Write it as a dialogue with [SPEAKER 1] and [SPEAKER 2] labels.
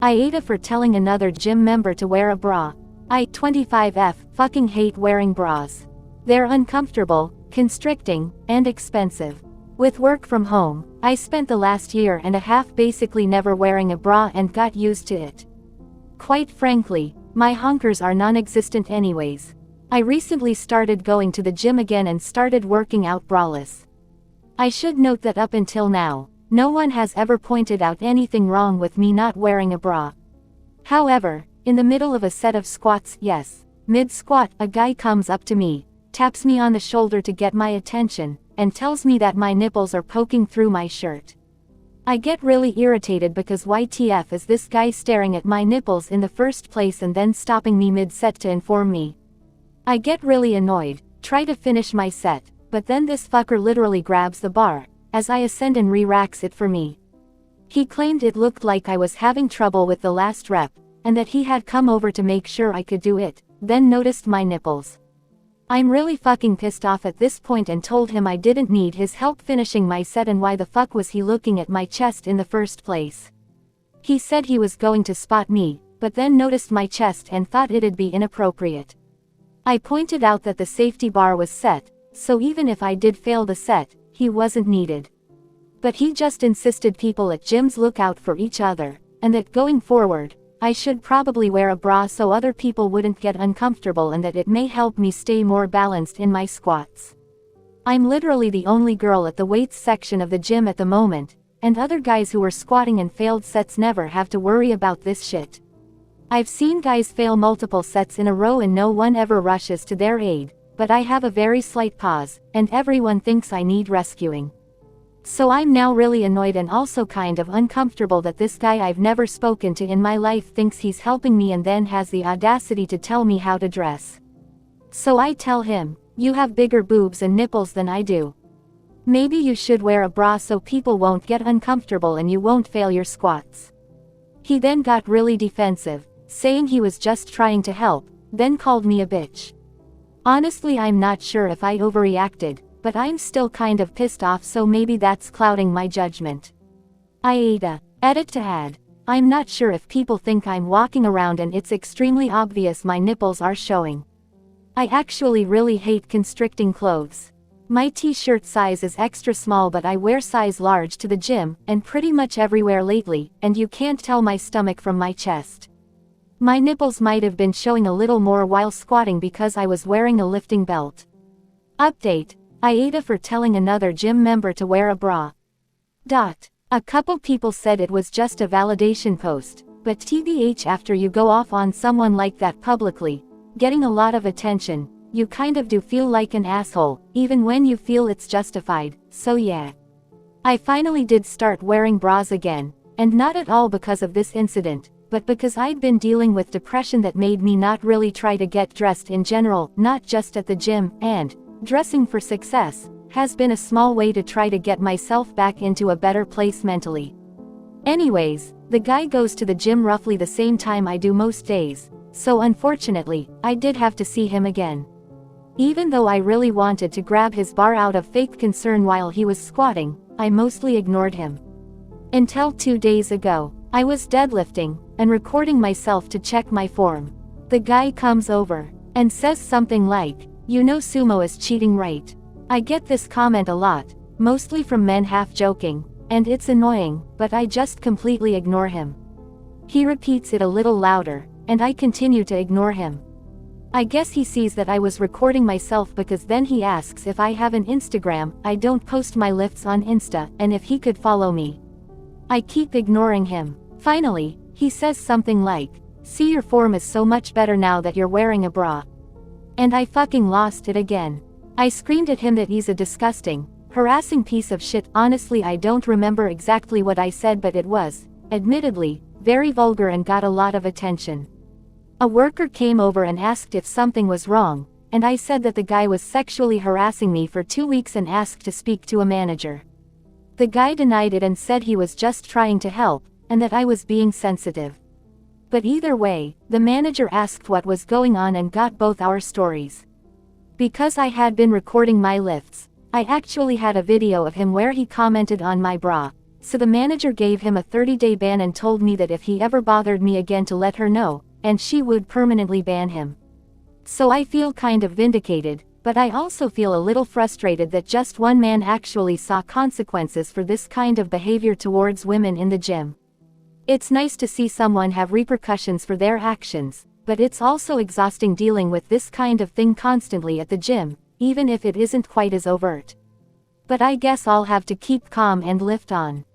[SPEAKER 1] AITA for telling another gym member to wear a bra. I, 25F, fucking hate wearing bras. They're uncomfortable, constricting, and expensive. With work from home, I spent the last year and a half basically never wearing a bra and got used to it. Quite frankly, my honkers are non-existent anyways. I recently started going to the gym again and started working out braless. I should note that up until now, no one has ever pointed out anything wrong with me not wearing a bra. However, in the middle of a set of squats, yes, mid-squat, a guy comes up to me, taps me on the shoulder to get my attention, and tells me that my nipples are poking through my shirt. I get really irritated because WTF is this guy staring at my nipples in the first place and then stopping me mid-set to inform me. I get really annoyed, try to finish my set, but then this fucker literally grabs the bar, as I ascend and re-racks it for me. He claimed it looked like I was having trouble with the last rep, and that he had come over to make sure I could do it, then noticed my nipples. I'm really fucking pissed off at this point and told him I didn't need his help finishing my set and why the fuck was he looking at my chest in the first place. He said he was going to spot me, but then noticed my chest and thought it'd be inappropriate. I pointed out that the safety bar was set, so even if I did fail the set, he wasn't needed. But he just insisted people at gyms look out for each other, and that going forward, I should probably wear a bra so other people wouldn't get uncomfortable and that it may help me stay more balanced in my squats. I'm literally the only girl at the weights section of the gym at the moment, and other guys who are squatting and failed sets never have to worry about this shit. I've seen guys fail multiple sets in a row and no one ever rushes to their aid, but I have a very slight pause, and everyone thinks I need rescuing. So I'm now really annoyed and also kind of uncomfortable that this guy I've never spoken to in my life thinks he's helping me and then has the audacity to tell me how to dress. So I tell him, "You have bigger boobs and nipples than I do. Maybe you should wear a bra so people won't get uncomfortable and you won't fail your squats." He then got really defensive, saying he was just trying to help, then called me a bitch. Honestly, I'm not sure if I overreacted, but I'm still kind of pissed off, so maybe that's clouding my judgment. AITA. Edit to add. I'm not sure if people think I'm walking around and it's extremely obvious my nipples are showing. I actually really hate constricting clothes. My t-shirt size is extra small but I wear size large to the gym, and pretty much everywhere lately, and you can't tell my stomach from my chest. My nipples might have been showing a little more while squatting because I was wearing a lifting belt. Update. AITA for telling another gym member to wear a bra. A couple people said it was just a validation post, but TBH, after you go off on someone like that publicly, getting a lot of attention, you kind of do feel like an asshole, even when you feel it's justified, so yeah. I finally did start wearing bras again, and not at all because of this incident, but because I'd been dealing with depression that made me not really try to get dressed in general, not just at the gym, and dressing for success has been a small way to try to get myself back into a better place mentally. Anyways, the guy goes to the gym roughly the same time I do most days, so unfortunately, I did have to see him again. Even though I really wanted to grab his bar out of fake concern while he was squatting, I mostly ignored him. Until 2 days ago, I was deadlifting and recording myself to check my form. The guy comes over and says something like, "You know sumo is cheating, right?" I get this comment a lot, mostly from men half joking, and it's annoying, but I just completely ignore him. He repeats it a little louder, and I continue to ignore him. I guess he sees that I was recording myself because then he asks if I have an Instagram. I don't post my lifts on Insta, and if he could follow me. I keep ignoring him. Finally, he says something like, "See, your form is so much better now that you're wearing a bra." And I fucking lost it again. I screamed at him that he's a disgusting, harassing piece of shit. Honestly, I don't remember exactly what I said, but it was, admittedly, very vulgar and got a lot of attention. A worker came over and asked if something was wrong, and I said that the guy was sexually harassing me for 2 weeks and asked to speak to a manager. The guy denied it and said he was just trying to help, and that I was being sensitive. But either way, the manager asked what was going on and got both our stories. Because I had been recording my lifts, I actually had a video of him where he commented on my bra, So the manager gave him a 30-day ban and told me that if he ever bothered me again to let her know, and she would permanently ban him. So I feel kind of vindicated, but I also feel a little frustrated that just one man actually saw consequences for this kind of behavior towards women in the gym. It's nice to see someone have repercussions for their actions, but it's also exhausting dealing with this kind of thing constantly at the gym, even if it isn't quite as overt. But I guess I'll have to keep calm and lift on.